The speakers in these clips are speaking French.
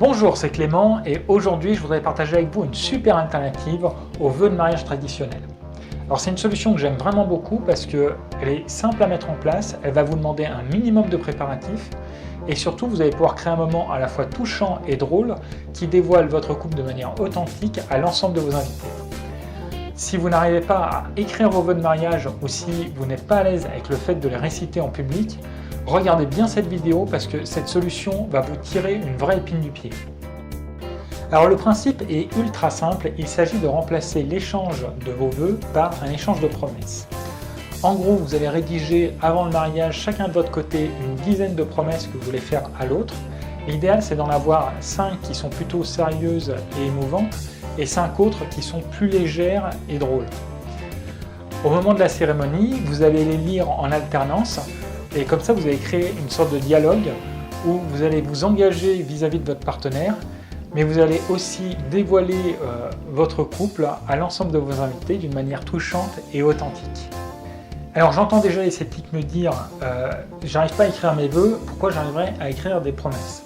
Bonjour, c'est Clément et aujourd'hui je voudrais partager avec vous une super alternative aux vœux de mariage traditionnels. Alors c'est une solution que j'aime vraiment beaucoup parce qu'elle est simple à mettre en place, elle va vous demander un minimum de préparatifs et surtout vous allez pouvoir créer un moment à la fois touchant et drôle qui dévoile votre couple de manière authentique à l'ensemble de vos invités. Si vous n'arrivez pas à écrire vos vœux de mariage ou si vous n'êtes pas à l'aise avec le fait de les réciter en public, regardez bien cette vidéo parce que cette solution va vous tirer une vraie épine du pied. Alors le principe est ultra simple, il s'agit de remplacer l'échange de vos vœux par un échange de promesses. En gros, vous allez rédiger avant le mariage chacun de votre côté une dizaine de promesses que vous voulez faire à l'autre. L'idéal c'est d'en avoir 5 qui sont plutôt sérieuses et émouvantes et 5 autres qui sont plus légères et drôles. Au moment de la cérémonie, vous allez les lire en alternance. Et comme ça, vous allez créer une sorte de dialogue où vous allez vous engager vis-à-vis de votre partenaire, mais vous allez aussi dévoiler votre couple à l'ensemble de vos invités d'une manière touchante et authentique. Alors j'entends déjà les sceptiques me dire j'arrive pas à écrire mes vœux, pourquoi j'arriverai à écrire des promesses?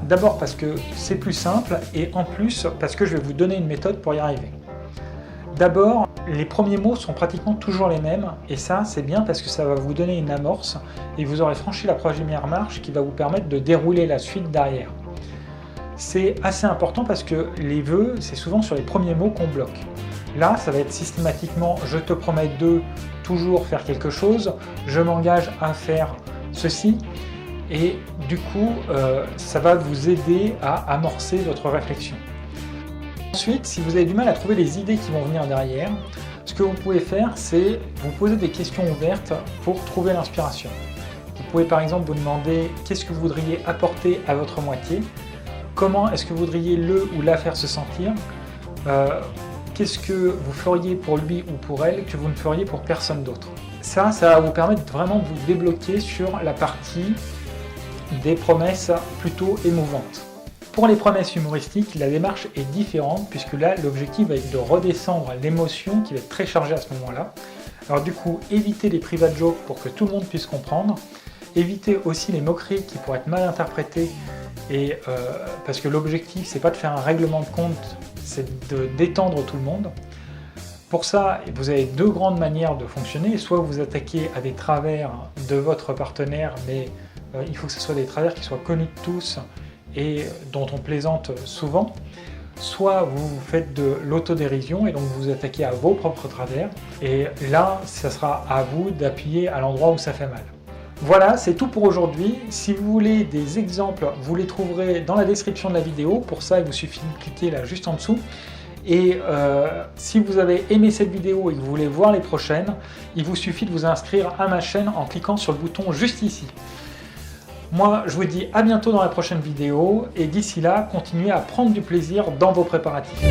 D'abord parce que c'est plus simple et en plus parce que je vais vous donner une méthode pour y arriver. D'abord, les premiers mots sont pratiquement toujours les mêmes et ça c'est bien parce que ça va vous donner une amorce et vous aurez franchi la première marche qui va vous permettre de dérouler la suite derrière. C'est assez important parce que les vœux, c'est souvent sur les premiers mots qu'on bloque. Là, ça va être systématiquement « je te promets de toujours faire quelque chose »,« je m'engage à faire ceci » et du coup, ça va vous aider à amorcer votre réflexion. Ensuite, si vous avez du mal à trouver les idées qui vont venir derrière, ce que vous pouvez faire, c'est vous poser des questions ouvertes pour trouver l'inspiration. Vous pouvez par exemple vous demander qu'est-ce que vous voudriez apporter à votre moitié, comment est-ce que vous voudriez le ou la faire se sentir, qu'est-ce que vous feriez pour lui ou pour elle que vous ne feriez pour personne d'autre. Ça va vous permettre vraiment de vous débloquer sur la partie des promesses plutôt émouvantes. Pour les promesses humoristiques, la démarche est différente puisque là, l'objectif va être de redescendre l'émotion qui va être très chargée à ce moment-là. Alors du coup, évitez les private jokes pour que tout le monde puisse comprendre. Évitez aussi les moqueries qui pourraient être mal interprétées et parce que l'objectif, c'est pas de faire un règlement de compte, c'est de détendre tout le monde. Pour ça, vous avez deux grandes manières de fonctionner. Soit vous attaquez à des travers de votre partenaire, mais il faut que ce soit des travers qui soient connus de tous et dont on plaisante souvent, soit vous faites de l'autodérision et donc vous vous attaquez à vos propres travers et là, ça sera à vous d'appuyer à l'endroit où ça fait mal. Voilà, c'est tout pour aujourd'hui. Si vous voulez des exemples, vous les trouverez dans la description de la vidéo. Pour ça, il vous suffit de cliquer là juste en dessous. Et si vous avez aimé cette vidéo et que vous voulez voir les prochaines, il vous suffit de vous inscrire à ma chaîne en cliquant sur le bouton juste ici. Moi, je vous dis à bientôt dans la prochaine vidéo et d'ici là, continuez à prendre du plaisir dans vos préparatifs.